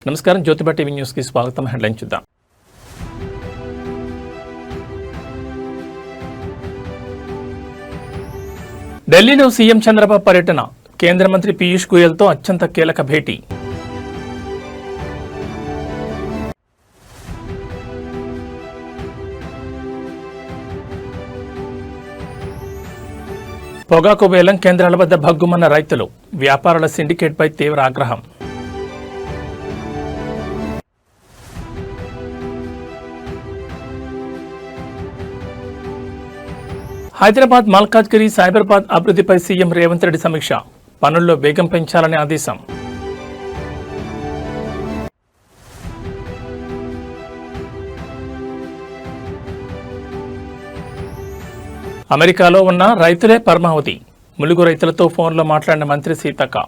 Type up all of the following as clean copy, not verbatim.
నమస్కారం Jyotiba TV news కి స్వాగతం. హెడ్లైన్ చూద్దాం. ఢిల్లీలో సీఎం చంద్రబాబు పర్యటన, కేంద్ర మంత్రి పీయూష్ గోయల్తో అత్యంత కీలక భేటీ. పొగాకు వేలం కేంద్రాల వద్ద భగ్గుమన్న రైతులు, వ్యాపారుల సిండికేట్పై తీవ్ర ఆగ్రహం. హైదరాబాద్ మల్కాజ్గిరి సైబరాబాద్ అభివృద్ధిపై సీఎం రేవంత్ రెడ్డి సమీక్ష, పనుల్లో వేగం పెంచాలని ఆదేశం. అమెరికాలో ఉన్న రైతులే పరమావధి, ములుగు రైతులతో ఫోన్లో మాట్లాడిన మంత్రి సీతక్క.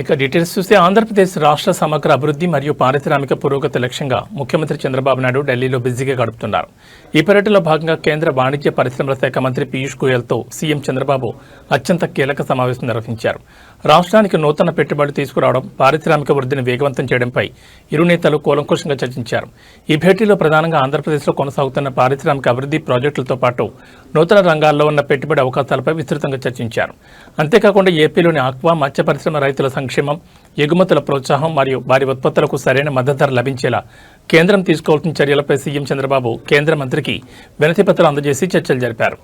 ఇక డీటెయిల్స్ చూస్తే ఆంధ్రప్రదేశ్ రాష్ట్ర సమగ్ర అభివృద్ధి మరియు పారిశ్రామిక పురోగతి లక్ష్యంగా ముఖ్యమంత్రి చంద్రబాబు నాయుడు ఢిల్లీలో బిజీగా గడుపుతున్నారు. ఈ పర్యటనలో భాగంగా కేంద్ర వాణిజ్య పరిశ్రమల శాఖ మంత్రి పీయూష్ గోయల్తో సీఎం చంద్రబాబు అత్యంత కీలక సమావేశం నిర్వహించారు. రాష్ట్రానికి నూతన పెట్టుబడులు తీసుకురావడం, పారిశ్రామిక వృద్ధిని వేగవంతం చేయడంపై ఇరు నేతలు కూలంకషంగా చర్చించారు. ఈ భేటీలో ప్రధానంగా ఆంధ్రప్రదేశ్లో కొనసాగుతున్న పారిశ్రామిక అభివృద్ధి ప్రాజెక్టులతో పాటు నూతన రంగాల్లో ఉన్న పెట్టుబడి అవకాశాలపై విస్తృతంగా చర్చించారు. అంతేకాకుండా ఏపీలోని ఆక్వా, మత్స్య పరిశ్రమ రైతుల సంక్షేమం, ఎగుమతుల ప్రోత్సాహం మరియు వారి ఉత్పత్తులకు సరైన మద్దతు ధర లభించేలా కేంద్రం తీసుకోవాల్సిన చర్యలపై సీఎం చంద్రబాబు కేంద్ర మంత్రికి వినతిపత్రాలు అందజేసి చర్చలు జరిపారు.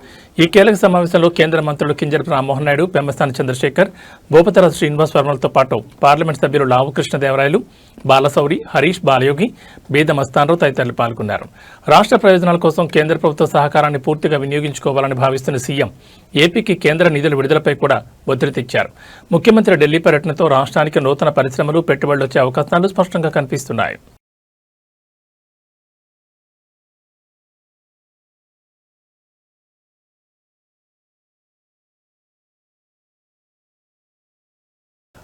ఈ కీలక సమావేశంలో కేంద్ర మంత్రులు కింజరపు రామ్మోహన్ నాయుడు, పెమ్మసాని చంద్రశేఖర్, భూపతరాజు శ్రీనివాస్ వర్మలతో పాటు పార్లమెంట్ సభ్యులు లావు కృష్ణదేవరాయలు, బాలశౌరి, హరీష్, బాలయోగి, బీద మస్తాన్రావు తదితరులు పాల్గొన్నారు. రాష్ట్ర ప్రయోజనాల కోసం కేంద్ర ప్రభుత్వ సహకారాన్ని పూర్తిగా వినియోగించుకోవాలని భావిస్తున్న సీఎం ఏపీకి కేంద్ర నిధుల విడుదలపై కూడా ఒత్తిడి తెచ్చారు. ముఖ్యమంత్రి ఢిల్లీ పర్యటనతో రాష్ట్రానికి నూతన పరిశ్రమలు, పెట్టుబడులు వచ్చే అవకాశాలు స్పష్టంగా కనిపిస్తున్నాయి.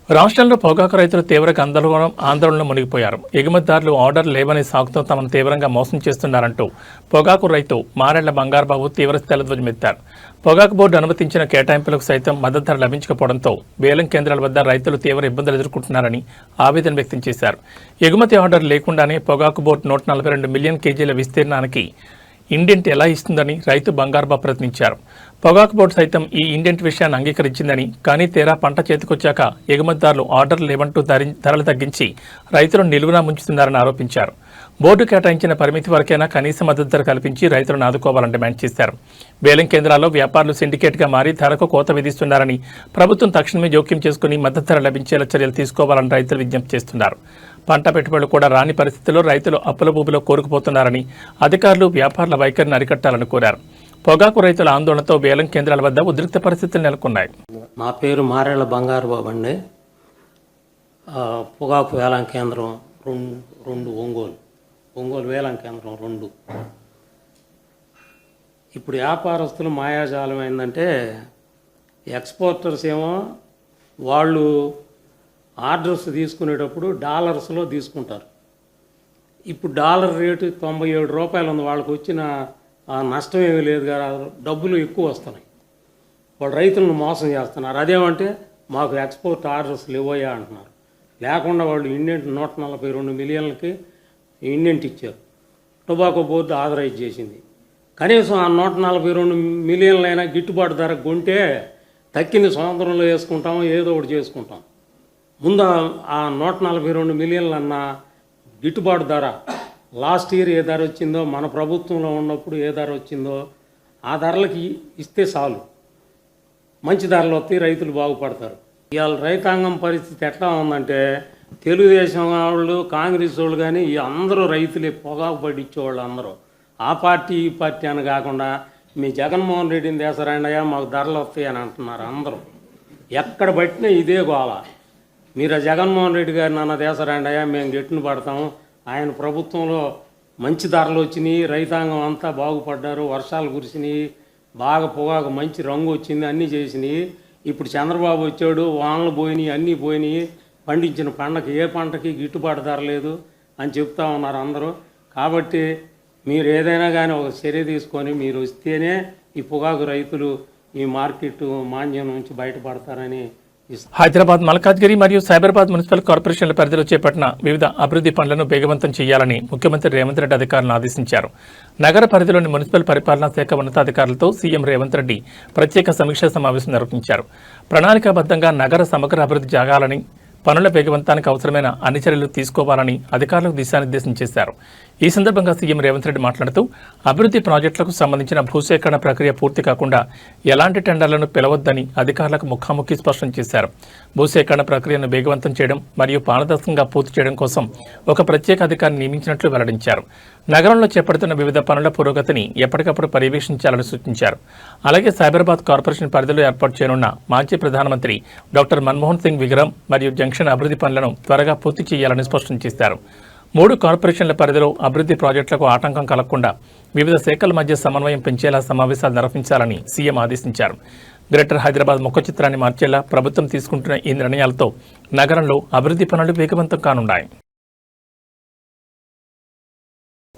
రాష్ట్రంలో పొగాకు రైతులు తీవ్ర ఆందోళనలో మునిగిపోయారు. ఎగుమతిదారులు ఆర్డర్ లేవని సాగుతో తమను తీవ్రంగా మోసం చేస్తున్నారంటూ పొగాకు రైతు మారెళ్ల బంగారుబాబు తీవ్ర స్థాయిలో ధ్వజమెత్తారు. పొగాకు బోర్డు అనుమతించిన కేటాయింపులకు సైతం మద్దతు ధర లభించకపోవడంతో వేలం కేంద్రాల వద్ద రైతులు తీవ్ర ఇబ్బందులు ఎదుర్కొంటున్నారని ఆవేదన వ్యక్తం చేశారు. ఎగుమతి ఆర్డర్ లేకుండానే పొగాకు బోర్డు 142 మిలియన్ కేజీల విస్తీర్ణానికి ఇండెంట్ ఎలా ఇస్తుందని రైతు బంగారుబాబు ప్రశ్నించారు. పొగాకు బోర్డు సైతం ఈ ఇండెంట్ విషయాన్ని అంగీకరించిందని, కానీ తీరా పంట చేతికొచ్చాక ఎగుమతిదారులు ఆర్డర్లు లేవంటూ ధరలు తగ్గించి రైతులను నిలువునా ముంచుతున్నారని ఆరోపించారు. బోర్డు కేటాయించిన పరిమితి వరకైనా కనీస మద్దతు ధర కల్పించి రైతులను ఆదుకోవాలని డిమాండ్ చేశారు. వేలం కేంద్రాల్లో వ్యాపారులు సిండికేట్గా మారి ధరకు కోత విధిస్తున్నారని, ప్రభుత్వం తక్షణమే జోక్యం చేసుకుని మద్దతు ధర లభించేలా చర్యలు తీసుకోవాలని రైతులు విజ్ఞప్తి చేస్తున్నారు. పంట పెట్టుబడులు కూడా రాని పరిస్థితుల్లో రైతులు అప్పుల భూమిలో కోరుకుపోతున్నారని, అధికారులు వ్యాపారుల వైఖరిని అరికట్టాలని కోరారు. పొగాకు రైతుల ఆందోళనతో వేలం కేంద్రాల వద్ద ఉద్రిక్త పరిస్థితులు నెలకొన్నాయి. నా పేరు మారేళ్ల బంగారుబాబు అండి. పొగాకు వేలం కేంద్రం రెండు ఒంగోలు వేలం కేంద్రం 2. ఇప్పుడు వ్యాపారస్తులు మాయాజాలం ఏంటంటే, ఎక్స్పోర్టర్స్ ఏమో వాళ్ళు ఆర్డర్స్ తీసుకునేటప్పుడు డాలర్స్లో తీసుకుంటారు. ఇప్పుడు డాలర్ రేటు 97 రూపాయలు ఉంది. వాళ్ళకి వచ్చిన నష్టం ఏమీ లేదు కదా, డబ్బులు ఎక్కువ వస్తున్నాయి. వాళ్ళు రైతులను మోసం చేస్తున్నారు. అదేమంటే మాకు ఎక్స్పోర్ట్ ఆర్డర్స్ లేవయ్యా అంటున్నారు. లేకుండా వాళ్ళు ఇండెంట్ 142 మిలియన్లకి ఇండెంట్ ఇచ్చారు. టొబాకో బోర్డు ఆథరైజ్ చేసింది. కనీసం ఆ 142 మిలియన్లైనా గిట్టుబాటు ధర కొంటే తక్కింది సముద్రంలో వేసుకుంటాం, ఏదో ఒకటి చేసుకుంటాం. ముందు ఆ 142 మిలియన్లు అన్న గిట్టుబాటు ధర లాస్ట్ ఇయర్ ఏ ధర వచ్చిందో, మన ప్రభుత్వంలో ఉన్నప్పుడు ఏ ధర వచ్చిందో ఆ ధరలకి ఇస్తే చాలు. మంచి ధరలు వస్తే రైతులు బాగుపడతారు. ఇవాళ రైతాంగం పరిస్థితి ఎట్లా ఉందంటే, తెలుగుదేశం వాళ్ళు, కాంగ్రెస్ వాళ్ళు కానీ అందరూ రైతులే పొగాకు పడిచ్చేవాళ్ళు అందరూ. ఆ పార్టీ ఈ పార్టీ అని కాకుండా మీ జగన్మోహన్ రెడ్డిని దేశరాండయ్యా మాకు ధరలు వస్తాయి అని అంటున్నారు అందరూ. ఎక్కడ పట్టినా ఇదే గోల. మీరు జగన్మోహన్ రెడ్డి గారిని అన్న దేశరాండయ్యా మేము గెట్టును పడతాము, ఆయన ప్రభుత్వంలో మంచి ధరలు వచ్చినాయి, రైతాంగం అంతా బాగుపడ్డారు, వర్షాలు కురిసినాయి, బాగా పొగాకు మంచి రంగు వచ్చింది, అన్నీ చేసినాయి. ఇప్పుడు చంద్రబాబు వచ్చాడు, వానలు పోయినాయి, అన్నీ పోయినాయి, పండించిన పంటకి ఏ పంటకి గిట్టుబాటు ధర లేదు అని చెప్తా ఉన్నారు అందరూ. కాబట్టి మీరు ఏదైనా కానీ ఒక చర్య తీసుకొని మీరు వస్తేనే ఈ పొగాకు రైతులు ఈ మార్కెట్ మాంద్యం నుంచి బయటపడతారని హైదరాబాద్ మల్కాజ్గిరి మరియు సైబరాబాద్ మున్సిపల్ కార్పొరేషన్ల పరిధిలో చేపట్టిన వివిధ అభివృద్ధి పనులను వేగవంతం చేయాలని ముఖ్యమంత్రి రేవంత్ రెడ్డి అధికారులను ఆదేశించారు. నగర పరిధిలోని మున్సిపల్ పరిపాలనా శాఖ ఉన్నతాధికారులతో సీఎం రేవంత్ రెడ్డి ప్రత్యేక సమీక్షా సమావేశం నిర్వహించారు. ప్రణాళికాబద్ధంగా నగర సమగ్ర అభివృద్ధి జరగాలని, పనుల వేగవంతానికి అవసరమైన అన్ని చర్యలు తీసుకోవాలని అధికారులకు దిశానిర్దేశం చేశారు. ఈ సందర్భంగా సీఎం రేవంత్ రెడ్డి మాట్లాడుతూ అభివృద్ధి ప్రాజెక్టులకు సంబంధించిన భూసేకరణ ప్రక్రియ పూర్తి కాకుండా ఎలాంటి టెండర్లను పిలవద్దని అధికారులకు ముఖాముఖి స్పష్టం చేశారు. భూసేకరణ ప్రక్రియను వేగవంతం చేయడం మరియు పారదర్శకంగా పూర్తి చేయడం కోసం ఒక ప్రత్యేక అధికారిని నియమించినట్లు వెల్లడించారు. నగరంలో చేపడుతున్న వివిధ పనుల పురోగతిని ఎప్పటికప్పుడు పర్యవేక్షించాలని సూచించారు. అలాగే సైబరాబాద్ కార్పొరేషన్ పరిధిలో ఏర్పాటు చేయనున్న మాజీ ప్రధానమంత్రి డాక్టర్ మన్మోహన్ సింగ్ విగ్రహం మరియు జంక్షన్ అభివృద్ధి పనులను త్వరగా పూర్తి చేయాలని స్పష్టం చేశారు. 3 కార్పొరేషన్ల పరిధిలో అభివృద్ధి ప్రాజెక్టులకు ఆటంకం కలగకుండా వివిధ శాఖల మధ్య సమన్వయం పెంచేలా సమావేశాలు నిర్వహించాలని సీఎం ఆదేశించారు. గ్రేటర్ హైదరాబాద్ ముఖ చిత్రాన్ని మార్చేలా ప్రభుత్వం తీసుకుంటున్న ఈ నిర్ణయాలతో నగరంలో అభివృద్ధి పనులు వేగవంతం కానున్నాయి.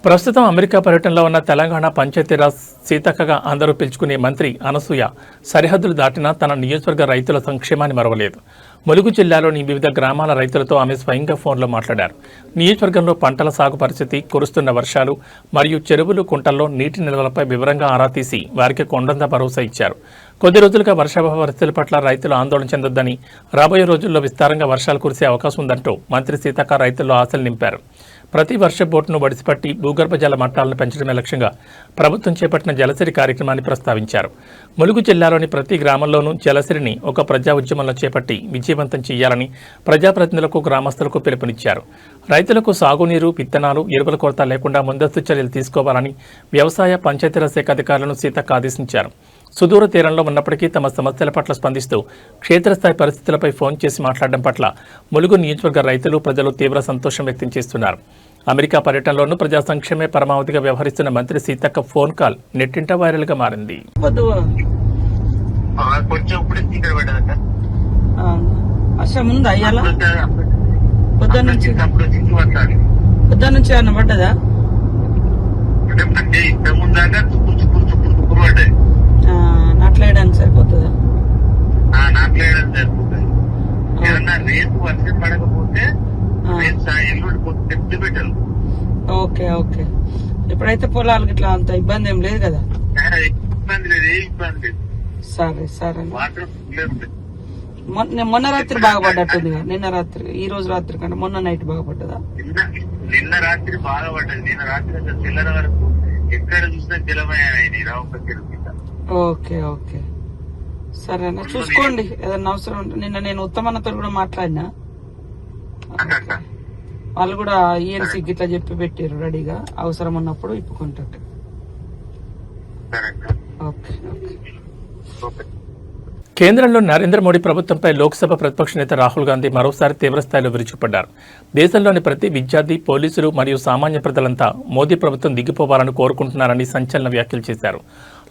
ప్రస్తుతం అమెరికా పర్యటనలో ఉన్న తెలంగాణ పంచాయతీరాజ్ సీతక్కగా అందరూ పిలుచుకునే మంత్రి అనసూయ సరిహద్దులు దాటినా తన నియోజకవర్గ రైతుల సంక్షేమాన్ని మరవలేదు. ములుగు జిల్లాలోని వివిధ గ్రామాల రైతులతో ఆమె స్వయంగా ఫోన్లో మాట్లాడారు. నియోజకవర్గంలో పంటల సాగు పరిస్థితి, కురుస్తున్న వర్షాలు మరియు చెరువులు, కుంటల్లో నీటి నిల్వలపై వివరంగా ఆరా తీసి వారికి కొండంత భరోసా ఇచ్చారు. కొద్ది రోజులుగా వర్షాభావ పరిస్థితుల పట్ల రైతులు ఆందోళన చెందొద్దని, రాబోయే రోజుల్లో విస్తారంగా వర్షాలు కురిసే అవకాశం ఉందంటూ మంత్రి సీతక్క రైతుల్లో ఆశలు నింపారు. ప్రతి వర్ష బోటును వడిసిపట్టి భూగర్భ జల మట్టాలను పెంచడమే లక్ష్యంగా ప్రభుత్వం చేపట్టిన జలసిరి కార్యక్రమాన్ని ప్రస్తావించారు. ములుగు జిల్లాలోని ప్రతి గ్రామంలోనూ జలసిరిని ఒక ప్రజా ఉద్యమంలో చేపట్టి విజయవంతం చేయాలని ప్రజాప్రతినిధులకు, గ్రామస్తులకు పిలుపునిచ్చారు. రైతులకు సాగునీరు, విత్తనాలు, ఎరువుల కొరత లేకుండా ముందస్తు చర్యలు తీసుకోవాలని వ్యవసాయ, పంచాయతీరాజ్ శాఖ అధికారులను సీతక్క ఆదేశించారు. సుదూర తీరంలో ఉన్నప్పటికీ తమ సమస్యల పట్ల స్పందిస్తూ క్షేత్రస్థాయి పరిస్థితులపై ఫోన్ చేసి మాట్లాడడం పట్ల ములుగు నియోజకవర్గ రైతులు, ప్రజలు తీవ్ర సంతోషం వ్యక్తం చేస్తున్నారు. అమెరికా పర్యటనలోనూ ప్రజా సంక్షేమే పరమావధిగా వ్యవహరిస్తున్న మంత్రి సీతక్క ఫోన్ కాల్ నెట్టింట వైరల్గా మారింది. నాట్లేయడానికి సరిపోతుందా? నాట్లేయడానికి సరిపోతుంది. ఏదన్నా రేపు వర్షం పడకపోతే పెట్టారు. Okay okay. ఇప్పుడైతే పొలాలకు ఇట్లా అంత ఇబ్బంది ఏం లేదు కదా? ఇబ్బంది లేదు, ఏ ఇబ్బంది లేదు. సరే సరే. వాటర్ మొన్న రాత్రి బాగా పడ్డట్టుంది కదా? నిన్న రాత్రి, ఈ రోజు రాత్రి కంటే మొన్న నైట్ బాగా పడ్డదా? నిన్న రాత్రి బాగా పడ్డది. నిన్న రాత్రి తెల్లర వరకు ఎక్కడ చూసినా జలమయ్యాయి రావుక చెరువు. ఓకే ఓకే సరేనా, చూసుకోండి. ఏదన్నా అవసరం ఉంటే నిన్న నేను ఉత్తమన్నతో కూడా మాట్లాడినా, వాళ్ళు కూడా ఈఎన్సీకి ఇట్లా చెప్పి పెట్టారు రెడీగా, అవసరం ఉన్నప్పుడు ఇప్పుకుంటారు. Okay okay. కేంద్రంలో నరేంద్ర మోడీ ప్రభుత్వంపై లోక్సభ ప్రతిపక్ష నేత రాహుల్ గాంధీ మరోసారి తీవ్రస్థాయిలో విరుచుకుపడ్డారు. దేశంలోని ప్రతి విద్యార్థి, పోలీసులు మరియు సామాన్య ప్రజలంతా మోదీ ప్రభుత్వం దిగిపోవాలని కోరుకుంటున్నారని సంచలన వ్యాఖ్యలు చేశారు.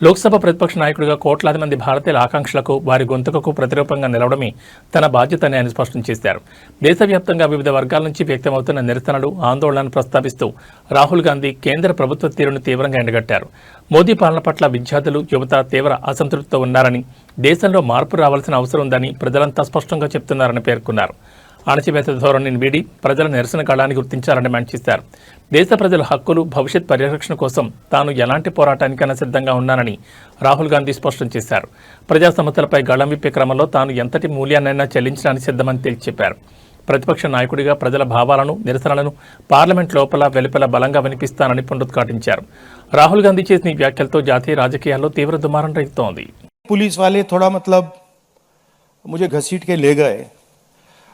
లోక్సభ ప్రతిపక్ష నాయకుడిగా కోట్లాది మంది భారతీయుల ఆకాంక్షలకు, వారి గొంతుకకు ప్రతిరూపంగా నిలవడమే తన బాధ్యతని ఆయన స్పష్టం చేశారు. దేశవ్యాప్తంగా వివిధ వర్గాల నుంచి వ్యక్తమవుతున్న నిరసనలు, ఆందోళనలను ప్రస్తావిస్తూ రాహుల్ గాంధీ కేంద్ర ప్రభుత్వ తీరును తీవ్రంగా ఎండగట్టారు. మోదీ పాలన పట్ల విద్యార్థులు, యువత తీవ్ర అసంతృప్తితో ఉన్నారని, దేశంలో మార్పు రావాల్సిన అవసరం ఉందని ప్రజలంతా స్పష్టంగా చెప్తున్నారని పేర్కొన్నారు. అణచివేత ధోరణిని వీడి ప్రజల నిరసన కాలాన్ని గుర్తించాలని డిమాండ్ చేశారు. దేశ ప్రజల హక్కులు, భవిష్యత్ పరిరక్షణ కోసం తాను ఎలాంటి పోరాటానికైనా సిద్ధంగా ఉన్నానని రాహుల్ గాంధీ స్పష్టం చేశారు. ప్రజా సమస్యలపై గళం విప్పే క్రమంలో తాను ఎంతటి మూల్యాన్నైనా చెల్లించడానికి సిద్ధమని తేల్చి చెప్పారు. ప్రతిపక్ష నాయకుడిగా ప్రజల భావాలను, నిరసనలను పార్లమెంట్ లోపల, వెలుపల బలంగా వినిపిస్తానని పునరుద్ఘాటించారు. రాహుల్ గాంధీ చేసిన ఈ వ్యాఖ్యలతో జాతీయ రాజకీయాల్లో తీవ్ర దుమారం రేగుతోంది. पुलिस वाले थोड़ा मतलब मुझे घसीट के ले गए,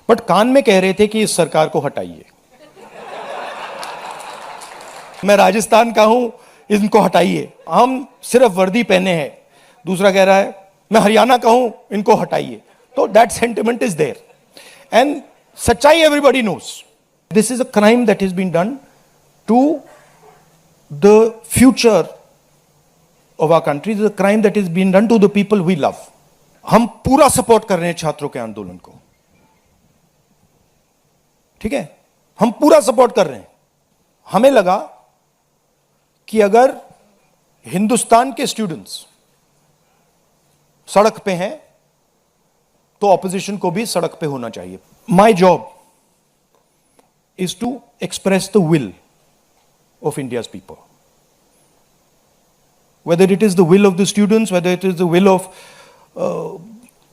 बट कान में कह रहे थे कि इस सरकार को हटाइए। मैं राजस्थान का हूं, इनको हटाइए। हम सिर्फ वर्दी पहने हैं। दूसरा कह रहा है मैं हरियाणा का हूं, इनको हटाइए। तो that sentiment is there and सच्चाई everybody knows. This is a crime that is been done to the future of our country. This is a crime that is being done to the people we love. हम पूरा support कर रहे हैं छात्रों के आंदोलन को, ठीक है? हम पूरा सपोर्ट कर रहे हैं। हमें लगा कि अगर हिंदुस्तान के स्टूडेंट्स सड़क पे हैं तो ऑपोजिशन को भी सड़क पे होना चाहिए. My job is to express the will of India's people. Whether it is the will of the students, whether it is the will of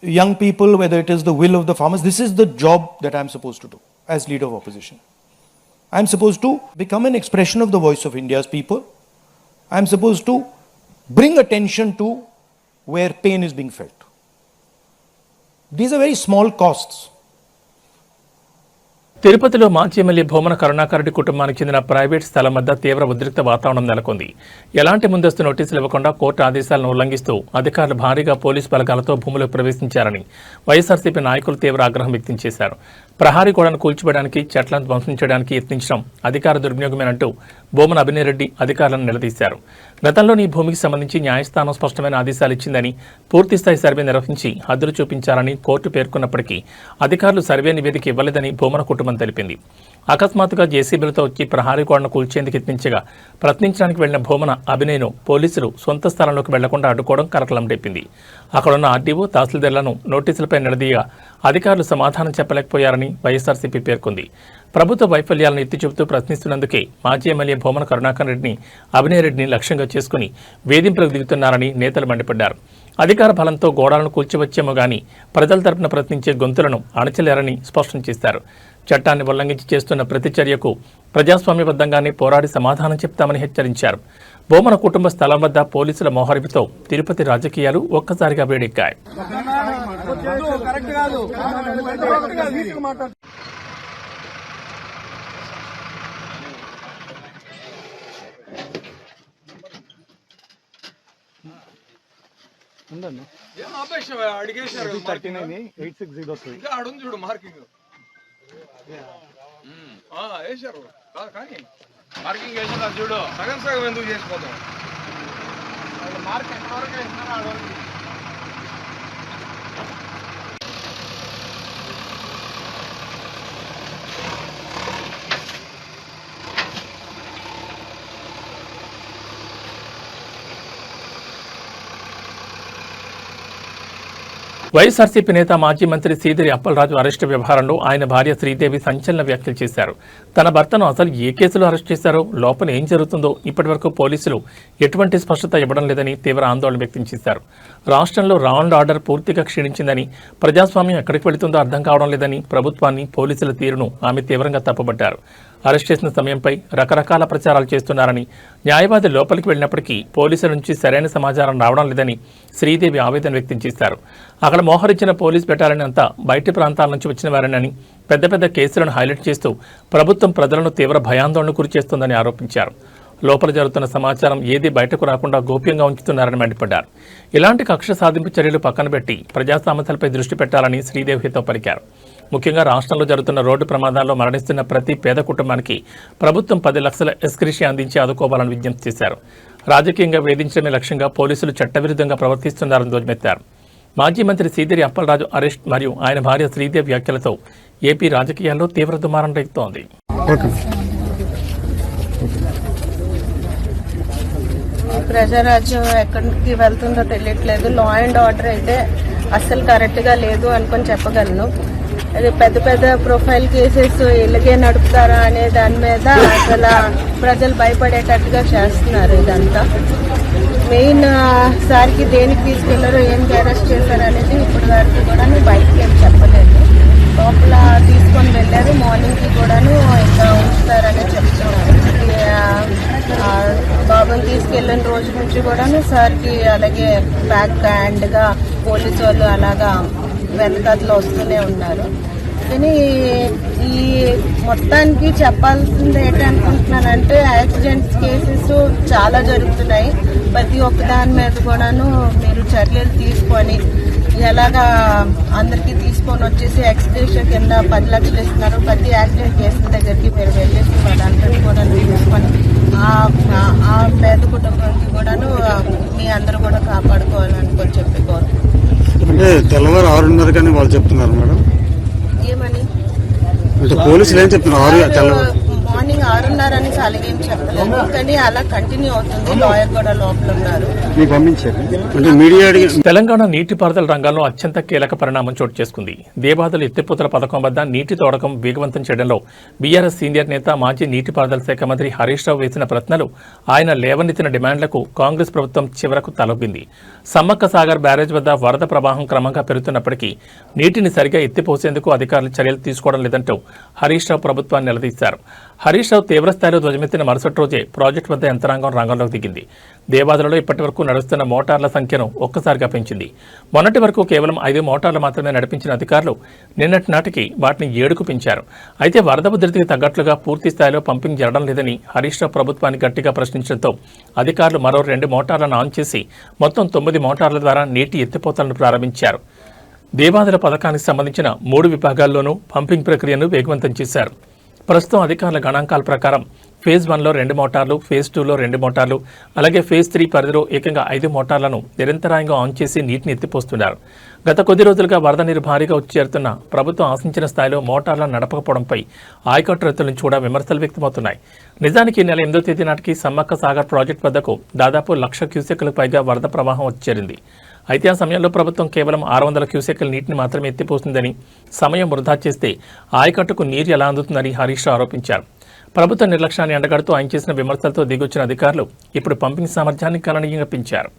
young people, whether it is the will of the farmers, this is the job that I'm supposed to do as leader of opposition. I'm supposed to become an expression of the voice of India's people. I'm supposed to bring attention to where pain is being felt. These are very small costs. తిరుపతిలో మాజీ MLA Bhumana Karunakar Reddy కుటుంబానికి చెందిన private స్థలం వద్ద తీవ్ర ఉద్రిక్త వాతావరణం నెలకొంది. ఎలాంటి ముందస్తు నోటీసులు ఇవ్వకుండా కోర్టు ఆదేశాలను ఉల్లంఘిస్తూ అధికారులు భారీగా పోలీసు బలగాలతో భూమిలోకి ప్రవేశించారని వైఎస్ఆర్సీపీ నాయకులు తీవ్ర ఆగ్రహం వ్యక్తం చేశారు. ప్రహారీ గోడను కూల్చివేయడానికి చెట్లను ధ్వంసం చేయడానికి యత్నించడం అధికార దుర్వినియోగమేనంటూ భూమన అభినయరెడ్డి అధికారులను నిలదీశారు. గతంలోని ఈ భూమికి సంబంధించి న్యాయస్థానం స్పష్టమైన ఆదేశాలు ఇచ్చిందని, పూర్తిస్థాయి సర్వే నిర్వహించి హద్దులు చూపించాలని కోర్టు పేర్కొన్నప్పటికీ అధికారులు సర్వే నివేదిక ఇవ్వలేదని భూమన కుటుంబం తెలిపింది. అకస్మాత్తుగా జేసీబీలతో వచ్చి ప్రహారీ గోడను కూల్చేందుకు యత్నించగా ప్రశ్నించడానికి వెళ్లిన భూమన అభినయను పోలీసులు సొంత స్థలంలోకి వెళ్లకుండా అడ్డుకోవడం కలకలం రేపింది. అక్కడున్న ఆర్డీఓ, తహసీల్దార్లను నోటీసులపై నిలదీయగా అధికారులు సమాధానం చెప్పలేకపోయారని వైఎస్ఆర్సీపీ పేర్కొంది. ప్రభుత్వ వైఫల్యాలను ఎత్తి చూపుతూ ప్రశ్నిస్తున్నందుకే మాజీ ఎమ్మెల్యే భూమన కరుణాకర్ రెడ్డిని, అభినయరెడ్డిని లక్ష్యంగా చేసుకుని వేధింపులకు దిగుతున్నారని నేతలు మండిపడ్డారు. అధికార బలంతో గోడాలను కూల్చివచ్చేమో గానీ ప్రజల తరపున ప్రశ్నించే గొంతులను అణచలేరని స్పష్టం చేశారు. చట్టాన్ని ఉల్లంఘించి చేస్తున్న ప్రతి చర్యకు ప్రజాస్వామ్యబద్ధంగానే పోరాడి సమాధానం చెప్తామని హెచ్చరించారు. భూమన కుటుంబ స్థలం వద్ద పోలీసుల మోహరింపుతో తిరుపతి రాజకీయాలు ఒక్కసారిగా వేడెక్కాయి. అడిగేశారు 8603 ఇంకా ఆడుంది చూడు మార్కింగ్ వేశారు కానీ మార్కింగ్ వేసారు చూడు సగం సగం ఎందుకు చేసిపోతాం మార్క్ ఎంతవరకు వేసినారో ఆడవాళ్ళు వైఎస్ఆర్సీపీ నేత మాజీ మంత్రి సీదిరి అప్పలరాజు అరెస్టు వ్యవహారంలో ఆయన భార్య శ్రీదేవి సంచలన వ్యాఖ్యలు చేశారు. తన భర్తను అసలు ఏ కేసులో అరెస్ట్ చేశారో, లోపల ఏం జరుగుతుందో ఇప్పటివరకు పోలీసులు ఎటువంటి స్పష్టత ఇవ్వడం లేదని తీవ్ర ఆందోళన వ్యక్తం చేశారు. రాష్ట్రంలో లా అండ్ ఆర్డర్ పూర్తిగా క్షీణించిందని, ప్రజాస్వామ్యం ఎక్కడికి వెళుతుందో అర్థం కావడం లేదని ప్రభుత్వాన్ని, పోలీసుల తీరును ఆమె తీవ్రంగా తప్పుపట్టారు. అరెస్ట్ చేసిన సమయంపై రకరకాల ప్రచారాలు చేస్తున్నారని, న్యాయవాది లోపలికి వెళ్లినప్పటికీ పోలీసుల నుంచి సరైన సమాచారం రావడం లేదని శ్రీదేవి ఆవేదన వ్యక్తం చేశారు. అక్కడ మోహరించిన పోలీస్ బెటాలియన్ అంతా బయటి ప్రాంతాల నుంచి వచ్చిన వారేనని, పెద్ద పెద్ద కేసులను హైలైట్ చేస్తూ ప్రభుత్వం ప్రజలను తీవ్ర భయాందోళనకు గురిచేస్తోందని ఆరోపించారు. లోపల జరుగుతున్న సమాచారం ఏదీ బయటకు రాకుండా గోప్యంగా ఉంచుతున్నారని మండిపడ్డారు. ఇలాంటి కక్ష సాధింపు చర్యలు పక్కన పెట్టి ప్రజా సమస్యలపై దృష్టి పెట్టాలని శ్రీదేవి హితవు పలికారు. ముఖ్యంగా రాష్ట్రంలో జరుగుతున్న రోడ్డు ప్రమాదాల్లో మరణిస్తున్న ప్రతి పేద కుటుంబానికి ప్రభుత్వం 10 లక్షల ఎస్క్రిషియా అందించి ఆదుకోవాలని విజ్ఞప్తి చేశారు. రాజకీయంగా వేధించడమే లక్ష్యంగా పోలీసులు చట్టవిరుద్ధంగా ప్రవర్తిస్తున్నారని ధ్వజమెత్తారు. మాజీ మంత్రి సీదిరి అప్పలరాజు అరెస్ట్ మరియు ఆయన భార్య శ్రీదేవి వ్యాఖ్యలతో ఏపీ రాజకీయాల్లో తీవ్ర దుమారం రేగుతోంది. ప్రజారాజ్యం ఎక్కడికి వెళ్తుందో తెలియట్లేదు. లా అండ్ ఆర్డర్ అయితే అస్సలు కరెక్ట్గా లేదు అనుకొని చెప్పగలను. అది పెద్ద పెద్ద ప్రొఫైల్ కేసెస్ ఇలాగే నడుపుతారా అనే దాని మీద అసలు ప్రజలు భయపడేటట్టుగా చేస్తున్నారు. ఇదంతా మెయిన్ సార్కి దేనికి తీసుకెళ్లారో, ఏం అరెస్ట్ చేశారు అనేది ఇప్పటి వరకు కూడా బయటకి ఏం చెప్పలేదు. లోపల తీసుకొని వెళ్ళారు. మార్నింగ్కి కూడాను ఇంకా ఉంచుతారని చెప్తున్నారు. బాబుని తీసుకెళ్ళిన రోజు నుంచి కూడాను సార్కి అలాగే బ్యాక్ హ్యాండ్గా పోలీసు వాళ్ళు అలాగా వెనకాతలో వస్తూనే ఉన్నారు. కానీ ఈ మొత్తానికి చెప్పాల్సింది ఏంటనుకుంటున్నానంటే, యాక్సిడెంట్స్ కేసెస్ చాలా జరుగుతున్నాయి. ప్రతి ఒక్క దాని మీద కూడాను మీరు చర్యలు తీసుకొని ఎలాగా అందరికీ తీసుకొని వచ్చేసి ఎక్స్గ్రేషన్ కింద 10 లక్షలు ఇస్తున్నారు. ప్రతి యాక్సిడెంట్ కేసుల దగ్గరికి మీరు వెళ్ళేసి వాళ్ళందరినీ కూడా తీసుకొని ఆ పేద కుటుంబానికి కూడాను మీ అందరూ కూడా కాపాడుకోవాలని చెప్పి కోరుకుంటున్నాను. అంటే తెల్లవారు 6:30 కానీ వాళ్ళు చెప్తున్నారు మేడం. ఏమని పోలీసులు ఏం చెప్తున్నారు? మార్నింగ్ 6:30 అని అలాగేం చెప్పలేదు, కానీ అలా కంటిన్యూ అవుతుంది. లాయర్ కూడా లోపల ఉన్నారు. మీకు పంపించారు అంటే మీడియా తెలంగాణ నీటిపారుదల రంగంలో అత్యంత కీలక పరిణామం చోటు చేసుకుంది. దేవాదుల ఎత్తిపోతల పథకం వద్ద నీటి తోడకం వేగవంతం చేయడంలో బీఆర్ఎస్ సీనియర్ నేత మాజీ నీటిపారుదల శాఖ మంత్రి హరీష్ రావు వేసిన ప్రశ్నలు, ఆయన లేవనెత్తిన డిమాండ్లకు కాంగ్రెస్ ప్రభుత్వం చివరకు తలొగ్గింది. సమ్మక్క సాగర్ బ్యారేజ్ వద్ద వరద ప్రవాహం క్రమంగా పెరుగుతున్నప్పటికీ నీటిని సరిగా ఎత్తిపోసేందుకు అధికారులు చర్యలు తీసుకోవడం లేదంటూ హరీష్ రావు ప్రభుత్వాన్ని నిలదీశారు. హరీష్ రావు తీవ్రస్థాయిలో ధ్వజమెత్తిన మరుసటి రోజే ప్రాజెక్టు వద్ద యంత్రాంగం రంగంలోకి దిగింది. దేవాదులలో ఇప్పటి వరకు నడుస్తున్న మోటార్ల సంఖ్యను ఒక్కసారిగా పెంచింది. మొన్నటి వరకు కేవలం 5 మోటార్లు మాత్రమే నడిపించిన అధికారులు నిన్నటి నాటికి వాటిని 7కు పెంచారు. అయితే వరద ఉధృతికి తగ్గట్లుగా పూర్తి స్థాయిలో పంపింగ్ జరగడం లేదని హరీష్ రావు ప్రభుత్వాన్ని గట్టిగా ప్రశ్నించడంతో అధికారులు మరో 2 మోటార్లను ఆన్ చేసి మొత్తం 9 మోటార్ల ద్వారా నీటి ఎత్తిపోతలను ప్రారంభించారు. దేవాదుల పథకానికి సంబంధించిన 3 విభాగాల్లోనూ పంపింగ్ ప్రక్రియను వేగవంతం చేశారు. ప్రస్తుతం అధికారుల గణాంకాల ప్రకారం ఫేజ్ 1లో 2 మోటార్లు, ఫేజ్ 2లో 2 మోటార్లు, అలాగే ఫేజ్ 3 పరిధిలో ఏకంగా 5 మోటార్లను నిరంతరాయంగా ఆన్ చేసి నీటిని ఎత్తిపోస్తున్నారు. గత కొద్ది రోజులుగా వరద నీరు భారీగా వచ్చి చేరుతున్న ప్రభుత్వం ఆశించిన స్థాయిలో మోటార్లను నడపకపోవడంపై ఆయకట్టు రైతుల నుంచి కూడా విమర్శలు వ్యక్తమవుతున్నాయి. నిజానికి నెల 8వ తేదీ నాటికి సమ్మక్క సాగర్ ప్రాజెక్టు వద్దకు దాదాపు 1,00,000 క్యూసెక్కులకు పైగా వరద ప్రవాహం వచ్చి చేరింది. అయితే ఆ సమయంలో ప్రభుత్వం కేవలం 600 క్యూసెక్కుల నీటిని మాత్రమే ఎత్తిపోతుందని, సమయం వృధా చేస్తే ఆయకట్టుకు నీరు ఎలా అందుతుందని హరీష్ రావు ఆరోపించారు. ప్రభుత్వ నిర్లక్ష్యాన్ని ఎండగడుతూ ఆయన చేసిన విమర్శలతో దిగొచ్చిన అధికారులు ఇప్పుడు పంపింగ్ సామర్థ్యాన్ని గణనీయంగా పెంచారు.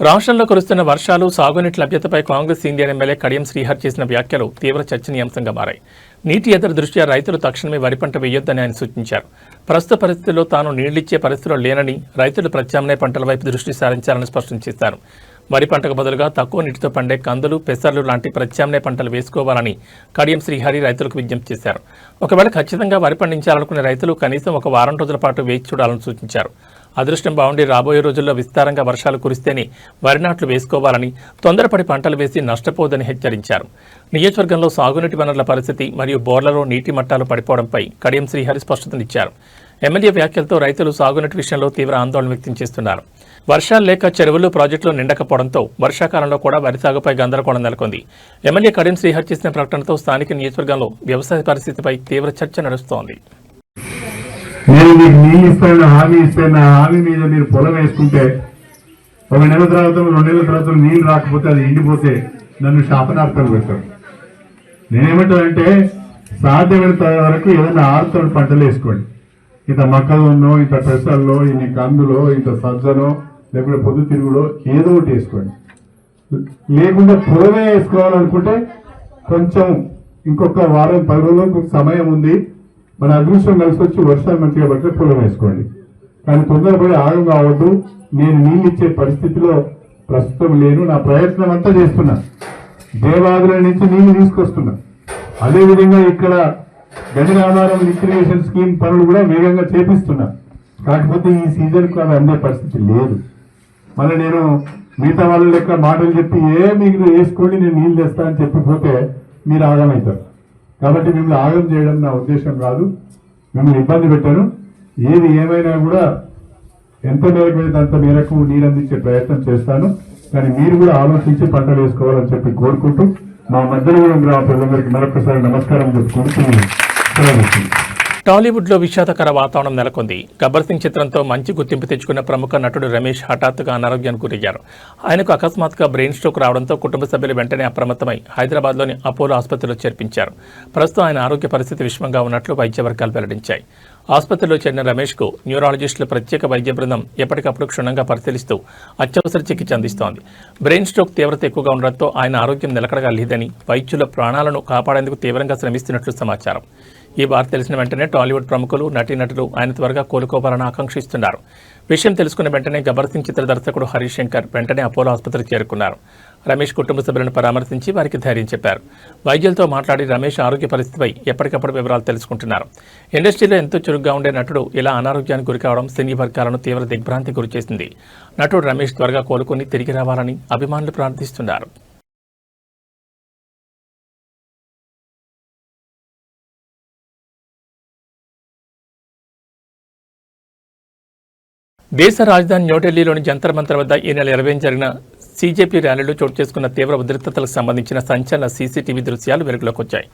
రాష్ట్రంలో కురుస్తున్న వర్షాలు, సాగునీటి లభ్యతపై కాంగ్రెస్ సీనియర్ ఎమ్మెల్యే కడియం శ్రీహర్ చేసిన వ్యాఖ్యలు తీవ్ర చర్చనీయాంశంగా మారాయి. నీటి ఎదురు దృష్ట్యా రైతులు తక్షణమే వరి పంట వేయొద్దని ఆయన సూచించారు. ప్రస్తుత పరిస్థితుల్లో తాను నీళ్లిచ్చే పరిస్థితిలో లేనని, రైతులు ప్రత్యామ్నాయ పంటల వైపు దృష్టి సారించాలని స్పష్టం చేశారు. వరి పంటకు బదులుగా తక్కువ నీటితో పండే కందులు, పెసర్లు లాంటి ప్రత్యామ్నాయ పంటలు వేసుకోవాలని కడియం శ్రీహరి రైతులకు విజ్ఞప్తి చేశారు. ఒకవేళ ఖచ్చితంగా వరి పండించాలనుకునే రైతులు కనీసం ఒక వారం రోజుల పాటు వేచి చూడాలని సూచించారు. అదృష్టం బాగుండి రాబోయే రోజుల్లో విస్తారంగా వర్షాలు కురిస్తేనే వరి నాట్లు వేసుకోవాలని, తొందరపడి పంటలు వేసి నష్టపోవద్దని హెచ్చరించారు. నియోజకవర్గంలో సాగునీటి వనరుల పరిస్థితి మరియు బోర్లలో నీటి మట్టాలు పడిపోవడంపై కడియం శ్రీహరి స్పష్టతనిచ్చారు. ఎమ్మెల్యే వ్యాఖ్యలతో రైతులు సాగునీటి విషయంలో తీవ్ర ఆందోళన వ్యక్తం చేస్తున్నారు. వర్షాలు లేక చెరువులు, ప్రాజెక్టులు నిండకపోవడంతో వర్షాకాలంలో కూడా వరి సాగుపై గందరగోళం నెలకొంది. ఎమ్మెల్యే కడియం శ్రీహరి చేసిన ప్రకటనతో స్థానిక నియోజకవర్గంలో వ్యవసాయ పరిస్థితిపై తీవ్ర చర్చ నడుస్తోంది. నేను మీకు నీళ్ళు ఇస్తాను, హామీ ఇస్తాను, హామీ మీద మీరు పొలం వేసుకుంటే 1 నెల తర్వాత 2 నెలల తర్వాత నీళ్ళు రాకపోతే, అది ఎండిపోతే నన్ను శాపనార్థాలు పెడతారు. నేనేమంటానంటే సాధ్యమైనంత వరకు ఏదైనా ఆరుతడి పంటలు వేసుకోండి. ఇంత మొక్కజొన్నో, ఇంత పెసల్లో, ఇన్ని కందులో, ఇంత సజ్జనో, లేకుంటే పొద్దుతిరుగులో ఏదో ఒకటి వేసుకోండి. లేకుంటే పొలమే వేసుకోవాలనుకుంటే కొంచెం ఇంకొక వారం 10 రోజులకు సమయం ఉంది, మన అదృష్టం కలిసి వచ్చి వర్షాలు మంచిగా పడితే పొలం వేసుకోండి. కానీ తొందరపడి ఆగం కావద్దు. నేను నీళ్ళు ఇచ్చే పరిస్థితిలో ప్రస్తుతం లేను. నా ప్రయత్నం అంతా చేస్తున్నా, దేవాదుల నుంచి నీళ్లు తీసుకొస్తున్నా. అదేవిధంగా ఇక్కడ గణినాధారం లిక్విడేషన్ స్కీమ్ పనులు కూడా వేగంగా చేపిస్తున్నా. కాకపోతే ఈ సీజన్కు అవి అందే పరిస్థితి లేదు. మళ్ళీ నేను మిగతా వాళ్ళ లెక్క మాటలు చెప్పి మీరు వేసుకోండి నేను నీళ్ళు తెస్తా అని చెప్పిపోతే మీరు ఆగమవుతారు. కాబట్టి మిమ్మల్ని ఆగం చేయడం నా ఉద్దేశం కాదు, మిమ్మల్ని ఇబ్బంది పెట్టాను. ఏది ఏమైనా కూడా ఎంత మేరకు అంత మేరకు నీరు అందించే ప్రయత్నం చేస్తాను. కానీ మీరు కూడా ఆలోచించి పంటలు వేసుకోవాలని చెప్పి కోరుకుంటూ మా మధ్యలో గ్రామ ప్రజలందరికీ మరొకసారి నమస్కారం చెప్పుకుంటూ టాలీవుడ్లో విషాదకర వాతావరణం నెలకొంది. గబ్బర్ సింగ్ చిత్రంతో మంచి గుర్తింపు తెచ్చుకున్న ప్రముఖ నటుడు రమేష్ హఠాత్తుగా అనారోగ్యానికి గురయ్యారు. ఆయనకు అకస్మాత్తుగా బ్రెయిన్ స్ట్రోక్ రావడంతో కుటుంబ సభ్యులు వెంటనే అప్రమత్తమై హైదరాబాద్లోని అపోలో ఆసుపత్రిలో చేర్పించారు. ప్రస్తుతం ఆయన ఆరోగ్య పరిస్థితి విషమంగా ఉన్నట్లు వైద్య వర్గాలు వెల్లడించాయి. ఆసుపత్రిలో చేరిన రమేష్కు న్యూరాలజిస్టుల ప్రత్యేక వైద్య బృందం ఎప్పటికప్పుడు క్షుణ్ణంగా పరిశీలిస్తూ అత్యవసర చికిత్స అందిస్తోంది. బ్రెయిన్ స్ట్రోక్ తీవ్రత ఎక్కువగా ఉండడంతో ఆయన ఆరోగ్యం నిలకడగా లేదని, వైద్యుల ప్రాణాలను కాపాడేందుకు తీవ్రంగా శ్రమిస్తున్నట్లు సమాచారం. ఈ వార్త తెలిసిన వెంటనే టాలీవుడ్ ప్రముఖులు నటీనటులు ఆయన త్వరగా కోలుకోవాలని ఆకాంక్షిస్తున్నారు. విషయం తెలుసుకున్న వెంటనే గబ్బర్ సింగ్ చిత్ర దర్శకుడు హరీష్ శంకర్ వెంటనే అపోలో ఆసుపత్రికి చేరుకున్నారు. రమేష్ కుటుంబ సభ్యులను పరామర్శించి వారికి ధైర్యం చెప్పారు. వైద్యులతో మాట్లాడి రమేష్ ఆరోగ్య పరిస్థితిపై ఎప్పటికప్పుడు వివరాలు తెలుసుకుంటున్నారు. ఇండస్ట్రీలో ఎంతో చురుగ్గా ఉండే నటుడు ఇలా అనారోగ్యానికి గురికావడం సినీ వర్గాలను తీవ్ర దిగ్భ్రాంతి గురిచేసింది. నటుడు రమేష్ త్వరగా కోలుకొని తిరిగి రావాలని అభిమానులు ప్రార్థిస్తున్నారు. దేశ రాజధాని న్యూఢిల్లీలోని జంతర్ మంతర్ వద్ద ఈ నెల 20 జరిగిన సీజేపీ ర్యాలీలో చోటు చేసుకున్న తీవ్ర ఉద్రిక్తతలకు సంబంధించిన సంచలన సీసీటీవీ దృశ్యాలు వెలుగులోకి వచ్చాయి.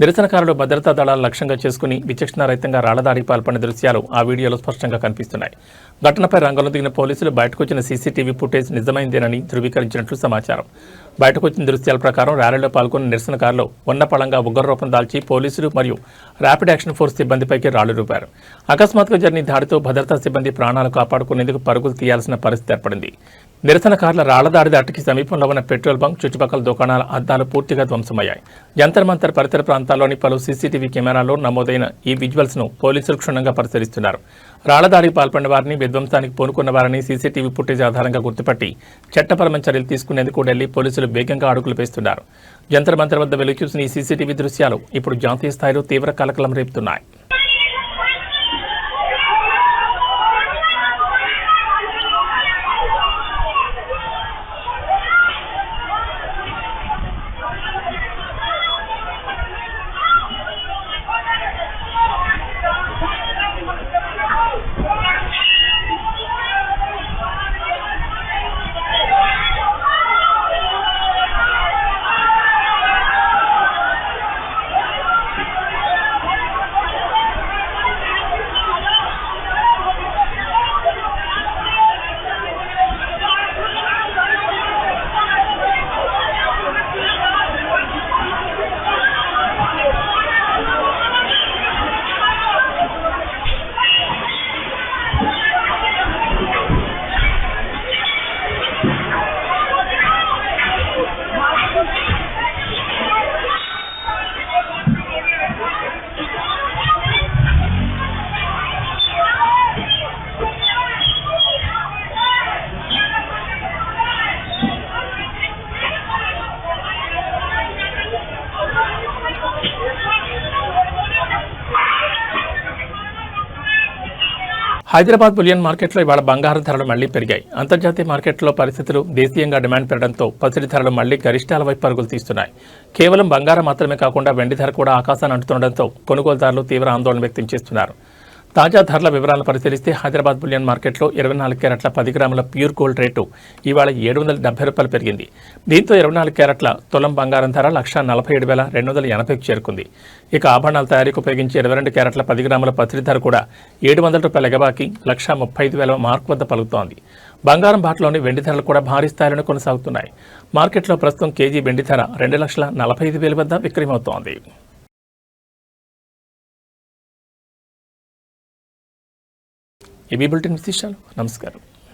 నిరసనకారులు భద్రతా దళాలు లక్ష్యంగా చేసుకుని విచక్షణారహితంగా రాళ్లదాడికి పాల్పడిన దృశ్యాలు ఆ వీడియోలో స్పష్టంగా కనిపిస్తున్నాయి. ఘటనపై రంగంలో దిగిన పోలీసులు బయటకు వచ్చిన సీసీటీవీ ఫుటేజ్ నిజమైందేనని ధృవీకరించినట్లు సమాచారం. బయటకు వచ్చిన దృశ్యాల ప్రకారం ర్యాలీలో పాల్గొన్న నిరసనకారులు ఉన్నపళంగా ఉగ్రరూపం దాల్చి పోలీసులు మరియు ర్యాపిడ్ యాక్షన్ ఫోర్స్ సిబ్బందిపైకి రాళ్లు రూపారు. అకస్మాత్తుగా జరిగిన దాడితో భద్రతా సిబ్బంది ప్రాణాలు కాపాడుకునేందుకు పరుగులు తీయాల్సిన పరిస్థితి ఏర్పడింది. నిరసనకారుల రాళ్లదాడి దాటికి సమీపంలో ఉన్న పెట్రోల్ బంక్, చుట్టుపక్కల దుకాణాల అద్దాలు పూర్తిగా ధ్వంసమయ్యాయి. జంతర్ మంతర్ పరిసర ప్రాంతాల్లోని పలు సీసీటీవీ కెమెరాల్లో నమోదైన ఈ విజువల్స్ ను పోలీసులు క్షుణ్ణంగా పరిశీలిస్తున్నారు. రాళ్లదాడికి పాల్పడిన వారిని, విధ్వంసానికి పూనుకున్న వారిని సీసీటీవీ ఫుటేజ్ ఆధారంగా గుర్తుపట్టి చట్టపరమైన చర్యలు తీసుకునేందుకు ఢిల్లీ పోలీసులు వేగంగా అడుగులు వేస్తున్నారు. జంతర్ మంతర్ వద్ద వెలుగు చూసిన ఈ సీసీటీవీ దృశ్యాలు ఇప్పుడు జాతీయ స్థాయిలో తీవ్ర కలకలం రేపుతున్నాయి. హైదరాబాద్ బులియన్ మార్కెట్లో ఇవాళ బంగారం ధరలు మళ్లీ పెరిగాయి. అంతర్జాతీయ మార్కెట్లో పరిస్థితులు, దేశీయంగా డిమాండ్ పెరగడంతో పసిడి ధరలు మళ్లీ గరిష్టాల వైపు పరుగులు తీస్తున్నాయి. కేవలం బంగారం మాత్రమే కాకుండా వెండి ధర కూడా ఆకాశాన్ని అంటుతుండటంతో కొనుగోలుదారులు తీవ్ర ఆందోళన వ్యక్తం చేస్తున్నారు. తాజా ధరల వివరాలను పరిశీలిస్తే హైదరాబాద్ బులియన్ మార్కెట్లో 24 క్యారెట్ల 10 గ్రాముల ప్యూర్ గోల్డ్ రేటు ఇవాళ ₹770 పెరిగింది. దీంతో 24 క్యారెట్ల తులం బంగారం ధర 1,47,280కు చేరుకుంది. ఇక ఆభరణాల తయారీకి ఉపయోగించే 22 క్యారెట్ల 10 గ్రాముల పసిడి ధర కూడా ₹700 ఎగబాకి 1,35,000 మార్కు వద్ద పలుకుతోంది. బంగారం బాటలోని వెండి ధరలు కూడా భారీ స్థాయిలో కొనసాగుతున్నాయి. మార్కెట్లో ప్రస్తుతం కేజీ వెండి ధర 2,45,000 వద్ద విక్రయమవుతోంది. ఈ బులెటిన్ విశేషాలు. నమస్కారం.